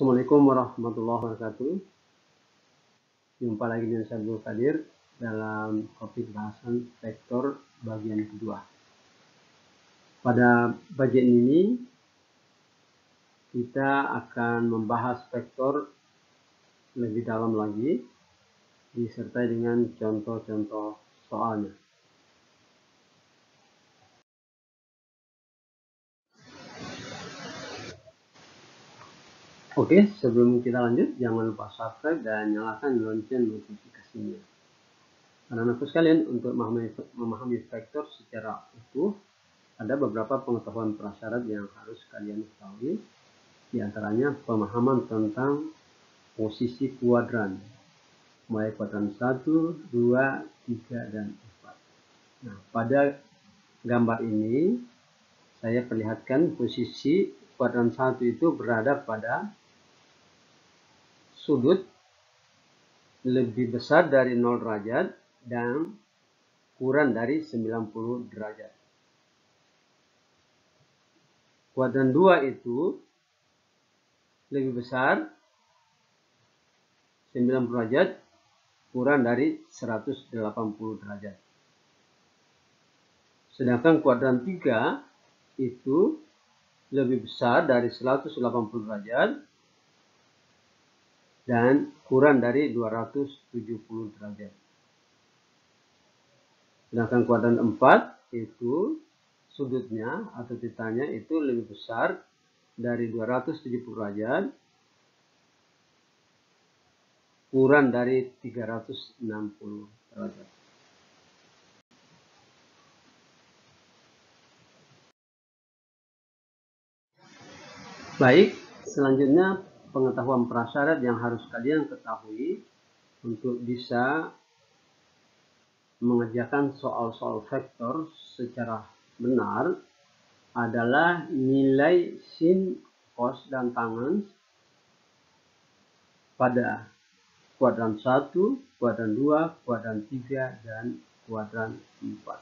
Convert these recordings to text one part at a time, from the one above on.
Assalamualaikum warahmatullahi wabarakatuh. Jumpa lagi dengan saya Abdul Qadir dalam topik bahasan vektor bagian kedua. Pada bagian ini kita akan membahas vektor lebih dalam lagi disertai dengan contoh-contoh soalnya. Oke, sebelum kita lanjut, jangan lupa subscribe dan nyalakan lonceng notifikasinya. Anak-anakku sekalian, untuk memahami vektor secara utuh, ada beberapa pengetahuan prasyarat yang harus kalian ketahui. Di antaranya pemahaman tentang posisi kuadran, mulai kuadran 1, 2, 3, dan 4. Nah, pada gambar ini, saya perlihatkan posisi kuadran 1 itu berada pada sudut lebih besar dari 0 derajat dan kurang dari 90 derajat. Kuadran 2 itu lebih besar 90 derajat kurang dari 180 derajat. Sedangkan kuadran 3 itu lebih besar dari 180 derajat dan kurang dari 270 derajat. Sedangkan kuadran 4 itu sudutnya atau titanya itu lebih besar dari 270 derajat kurang dari 360 derajat. Baik, selanjutnya pengetahuan prasyarat yang harus kalian ketahui untuk bisa mengerjakan soal-soal vektor secara benar adalah nilai sin, cos, dan tangens pada kuadran 1, kuadran 2, kuadran 3, dan kuadran 4.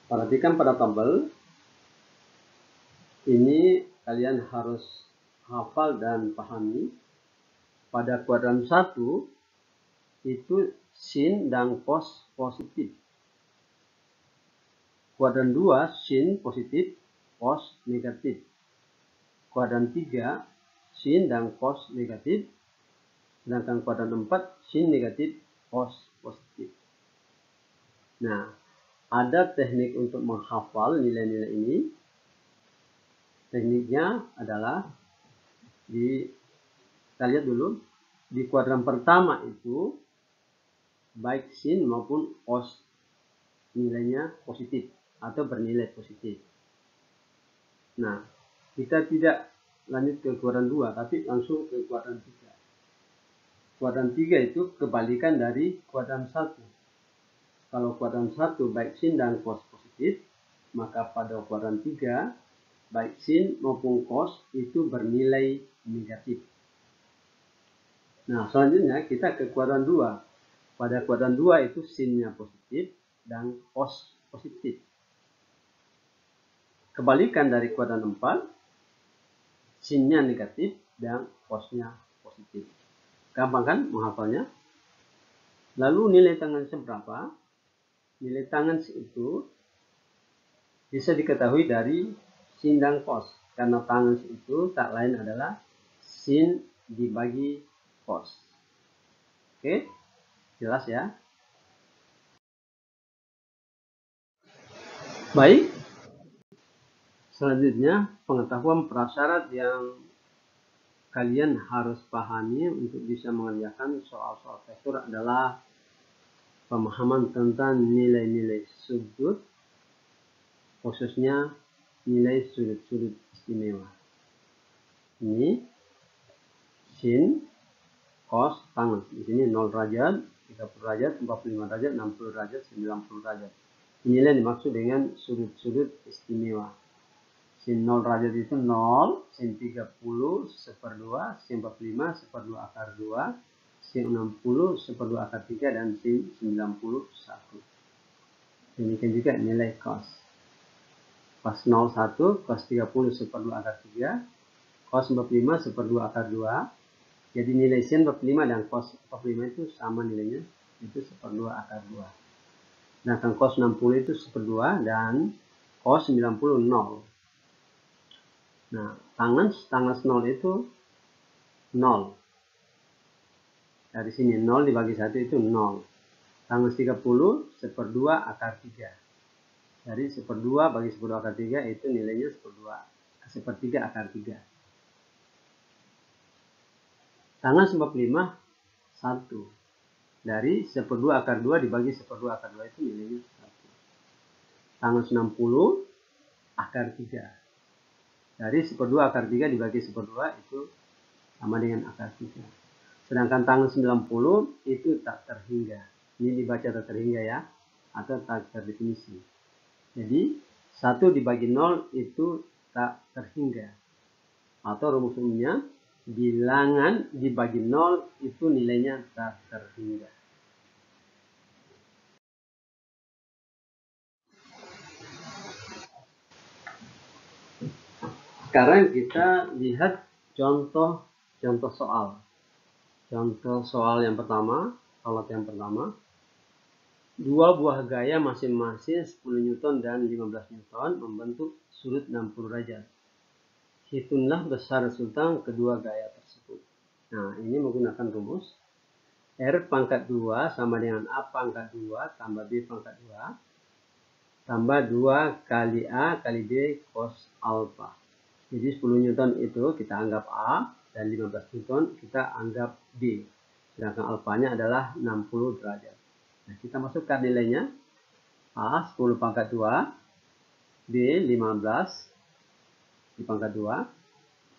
Perhatikan pada tabel. Ini kalian harus hafal dan pahami. Pada kuadran 1 itu sin dan cos positif. Kuadran 2 sin positif, cos negatif. Kuadran 3 sin dan cos negatif. Sedangkan kuadran 4 sin negatif, cos positif. Nah, ada teknik untuk menghafal nilai-nilai ini. Tekniknya adalah kita lihat dulu di kuadran pertama itu baik sin maupun cos nilainya positif atau bernilai positif. Nah, kita tidak lanjut ke kuadran 2 tapi langsung ke kuadran 3. Kuadran 3 itu kebalikan dari kuadran 1. Kalau kuadran 1 baik sin dan cos positif, maka pada kuadran 3 baik sin maupun cos itu bernilai negatif. Nah, selanjutnya kita ke kuadran 2. Pada kuadran 2 itu sinnya positif dan cos positif. Kebalikan dari kuadran 4, sinnya negatif dan cosnya positif. Gampang kan menghafalnya? Lalu nilai tangens berapa? Nilai tangens itu bisa diketahui dari sin dan cos. Karena tangens itu tak lain adalah sin dibagi cos. Oke, jelas ya? Baik, selanjutnya pengetahuan prasyarat yang kalian harus pahami untuk bisa mengerjakan soal-soal vektor adalah pemahaman tentang nilai-nilai sudut, khususnya nilai sudut-sudut istimewa. Ini sin, cos, tangens. Di sini 0 derajat, 30 derajat, 45 derajat, 60 derajat, 90 derajat. Inilah yang dimaksud dengan sudut-sudut istimewa. Sin 0 derajat itu 0, sin 30 1/2, sin 45 1/2 akar 2, sin 60 1/2 akar 3, dan sin 91. Demikian juga nilai cos. Cos 01, cos 30 1/2 akar 3, cos 45 /2 akar 2. Jadi nilai sin 45 dan cos 45 itu sama nilainya, itu 1/2 akar 2. Sedangkan cos 60 itu 1/2 dan cos 90 0. Nah, tangens 0 itu 0. Dari sini 0 dibagi 1 itu 0. Tangens 30 1/2 akar 3. Dari 1/2 bagi 1/2 akar 3 itu nilainya 1/3 akar 3. Tangens 45 1. Dari 1/2 akar 2 dibagi 1/2 akar 2 itu nilainya 1. Tangens 60 akar 3. Dari 1/2 akar 3 dibagi 1/2 itu sama dengan akar 3. Sedangkan tangens 90 itu tak terhingga. Ini dibaca tak terhingga ya, atau tak terdefinisi. Jadi 1 dibagi 0 itu tak terhingga. Atau rumus umumnya, bilangan dibagi 0 itu nilainya tak terhingga. Sekarang kita lihat contoh soal. Contoh soal yang pertama, alat yang pertama. 2 buah gaya masing-masing 10 Newton dan 15 Newton membentuk sudut 60 derajat. Hitunglah besar resultan kedua gaya tersebut. Nah, ini menggunakan rumus R pangkat 2 sama dengan A pangkat 2 tambah B pangkat 2 tambah 2 kali A kali B cos alpha. Jadi 10 Newton itu kita anggap A dan 15 Newton kita anggap B. Sedangkan alfanya adalah 60 derajat. Nah, kita masukkan nilainya. A 10 pangkat 2, B 15 di pangkat 2.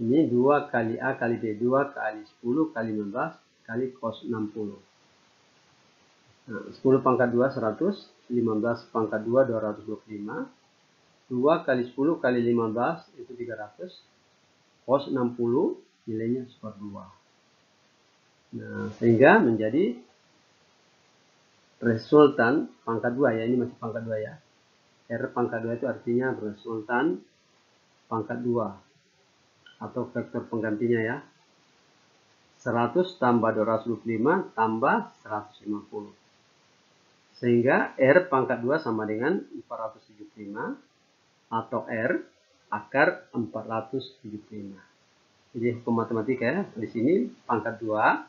Ini 2 kali A kali B, 2 kali 10 kali 15 kali cos 60. Nah, 10 pangkat 2 100, 15 pangkat 2 225. 2 kali 10 kali 15 itu 300. Cos 60 nilainya 1/2. Nah, sehingga menjadi resultan pangkat 2 ya, ini masih pangkat 2 ya. R pangkat 2 itu artinya resultan pangkat 2 atau vektor penggantinya ya. 100 tambah 225 tambah 150. Sehingga R pangkat 2 sama dengan 475 atau R akar 475. Jadi hukum matematika ya, di sini pangkat 2,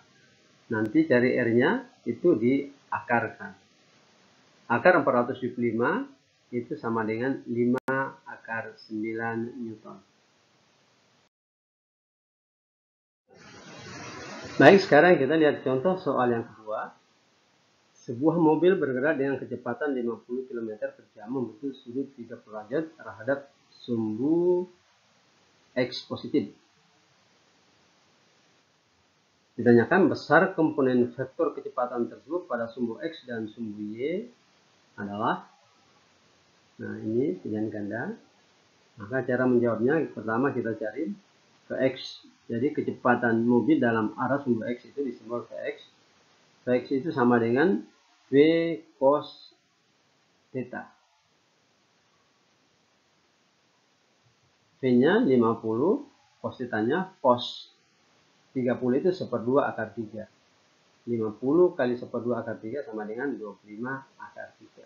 nanti cari R-nya itu diakarkan. Akar 475 itu sama dengan 5 akar 9 Newton. Baik, sekarang kita lihat contoh soal yang kedua. Sebuah mobil bergerak dengan kecepatan 50 km per jam membentuk sudut 30 derajat terhadap sumbu X positif. Ditanyakan besar komponen vektor kecepatan tersebut pada sumbu X dan sumbu Y adalah, nah ini pilihan ganda. Maka cara menjawabnya, pertama kita cari Vx. Jadi kecepatan mobil dalam arah sumbu X itu disimbol Vx. Vx itu sama dengan V cos theta. V-nya 50, cos theta-nya cos 30 itu 1/2 akar 3. 50 kali 1/2 akar 3 sama dengan 25 akar 3.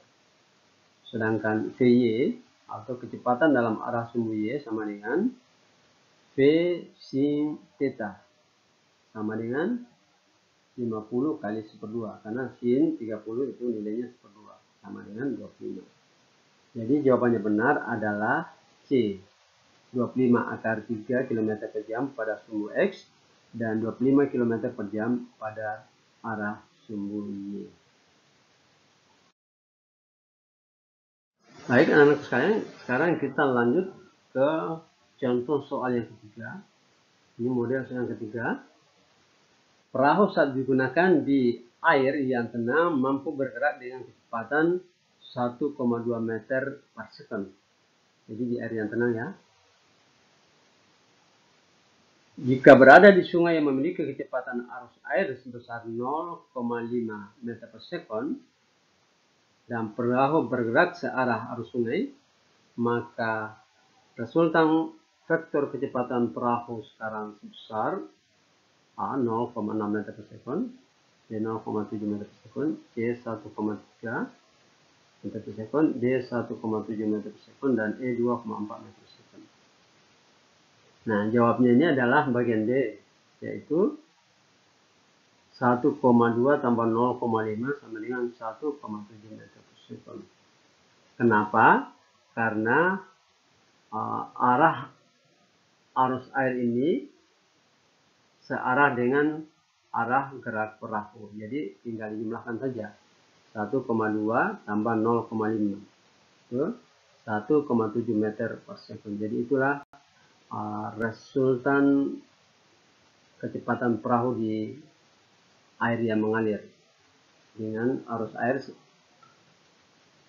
Sedangkan Vy atau kecepatan dalam arah sumbu Y sama dengan V sin theta sama dengan 50 kali 1/2 karena sin 30 itu nilainya 1/2 sama dengan 25. Jadi jawabannya benar adalah C. 25 akar 3 km per jam pada sumbu X dan 25 km per jam pada arah sumbu Y. Baik anak-anak sekalian, sekarang kita lanjut ke contoh soal yang ketiga. Ini model soal yang ketiga. Perahu saat digunakan di air yang tenang mampu bergerak dengan kecepatan 1,2 meter per second. Jadi di air yang tenang ya. Jika berada di sungai yang memiliki kecepatan arus air sebesar 0,5 meter per second dan perahu bergerak searah arus sungai, maka resultan vektor kecepatan perahu sekarang sebesar A 0,6 meter per sekund, B 0,7 meter per sekund, C 1,3 meter per sekund, D 1,7 meter per sekund, dan E 2,4 meter per sekund. Nah, jawabnya ini adalah bagian D, yaitu 1,2 tambah 0,5 sama dengan 1,7 meter per sekund. Kenapa? Karena arah arus air ini searah dengan arah gerak perahu. Jadi tinggal dijumlahkan saja. 1,2 tambah 0,5 itu 1,7 meter per sekund. Jadi itulah resultan kecepatan perahu di air yang mengalir dengan arus air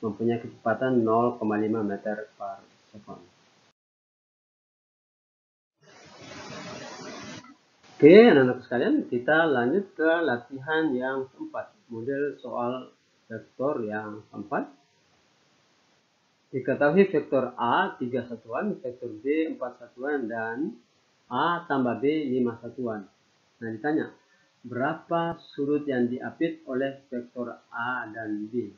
mempunyai kecepatan 0,5 meter per sekund. Oke, anak-anak sekalian, kita lanjut ke latihan yang keempat, model soal vektor yang keempat. Diketahui vektor A 3 satuan, vektor B 4 satuan, dan A tambah B 5 satuan. Nah, ditanya, berapa sudut yang diapit oleh vektor A dan B?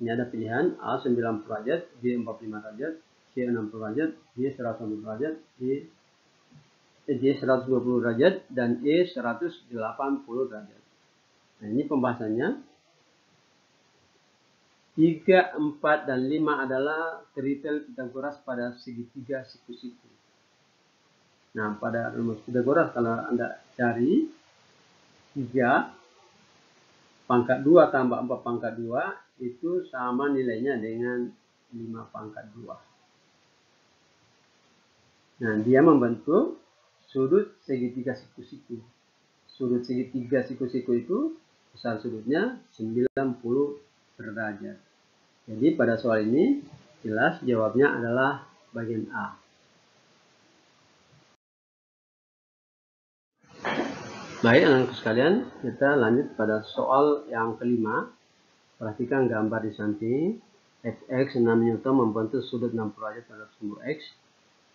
Ini ada pilihan A 90 derajat, B 45 derajat, C 60 derajat, D 120 derajat, D 120 derajat, dan E 180 derajat. Nah, ini pembahasannya. 3, 4, dan 5 adalah triple Pythagoras pada segitiga siku-siku. Nah, pada rumus Pythagoras kalau Anda cari 3 pangkat 2 tambah 4 pangkat 2 itu sama nilainya dengan 5 pangkat 2. Nah, dia membentuk sudut segitiga siku-siku. Sudut segitiga siku-siku itu besar sudutnya 90 derajat. Jadi pada soal ini jelas jawabnya adalah bagian A. Baik, anak-anak sekalian, kita lanjut pada soal yang kelima. Perhatikan gambar di samping. Fx 6 Newton membentuk sudut 60 derajat terhadap sumbu X.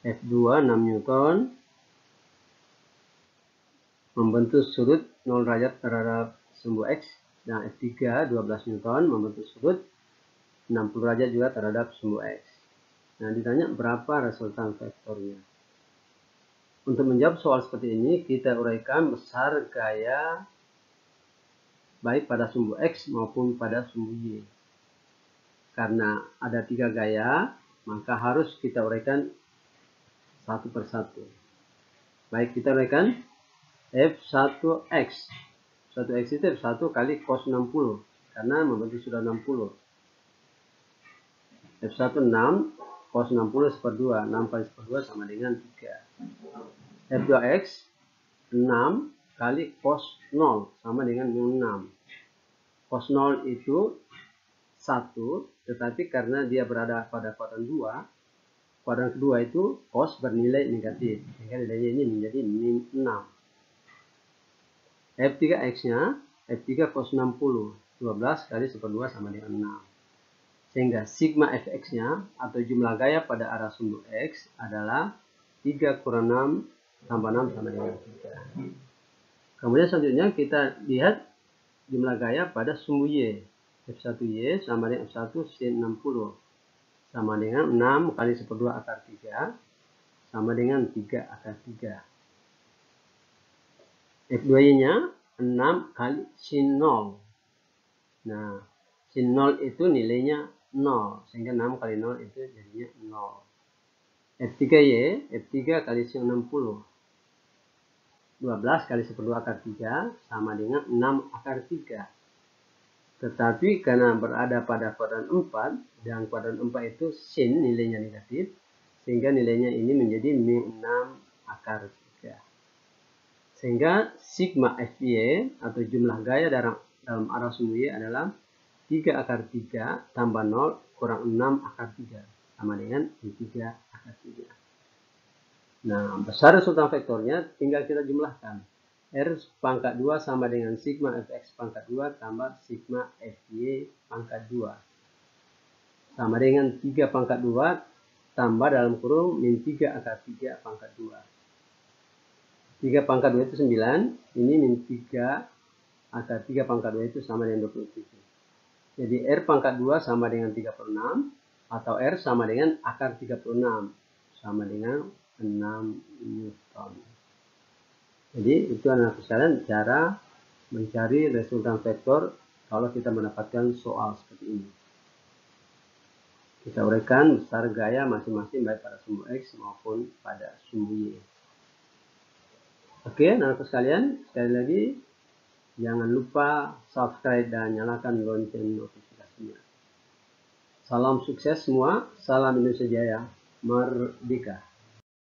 F2 6 Newton membentuk sudut 0 derajat terhadap sumbu X. Dan F3 12 Newton membentuk sudut 60 derajat juga terhadap sumbu X. Nah, ditanya berapa resultan vektornya. Untuk menjawab soal seperti ini, kita uraikan besar gaya baik pada sumbu X maupun pada sumbu Y. Karena ada 3 gaya, maka harus kita uraikan satu persatu. Baik, kita uraikan F1X. 1X itu F1 kali cos 60, karena membentuk sudah 60. F1 6, cos 60 1/2. 6 kali 1/2 sama dengan 3. F2X 6 kali cos 0 sama dengan 6. Cos 0 itu 1, tetapi karena dia berada pada kuadran 2, kuadran kedua itu cos bernilai negatif, sehingga nilainya ini menjadi min 6. F3X-nya, F3 cos 60, 12 kali 1/2 sama dengan 6. Sehingga sigma Fx-nya atau jumlah gaya pada arah sumbu X adalah 3 kurang 6 tambah 6 sama dengan 3. Kemudian selanjutnya kita lihat jumlah gaya pada sumbu Y. F1Y sama dengan F1 sin 60 sama dengan 6 kali 1/2 akar 3 sama dengan 3 akar 3. F2Y-nya 6 kali sin 0. Nah, sin 0 itu nilainya 0, sehingga 6 kali 0 itu jadinya 0. F3Y, F3 kali sin 60. 12 kali 1/2 akar 3 sama dengan 6 akar 3. Tetapi karena berada pada kuadran 4, dan kuadran 4 itu sin nilainya negatif, sehingga nilainya ini menjadi min 6 akar 3. Sehingga sigma Fy atau jumlah gaya dalam arah sumbu Y adalah 3 akar 3 tambah 0 kurang 6 akar 3 sama dengan 3 akar 3. Nah, besar resultan vektornya tinggal kita jumlahkan. R pangkat 2 sama dengan sigma Fx pangkat 2 tambah sigma Fy pangkat 2. Sama dengan 3 pangkat 2 tambah dalam kurung min 3 akar 3 pangkat 2. 3 pangkat 2 itu 9, ini min 3 akar 3 pangkat 2 itu sama dengan 27. Jadi R pangkat 2 sama dengan 36, atau R sama dengan akar 36, sama dengan 6 Newton. Jadi itu anak sekalian cara mencari resultan vektor kalau kita mendapatkan soal seperti ini. Kita uraikan besar gaya masing-masing baik pada sumbu X maupun pada sumbu Y. Oke, anak sekalian, sekali lagi jangan lupa subscribe dan nyalakan lonceng notifikasinya. Salam sukses semua, salam Indonesia Jaya, merdeka.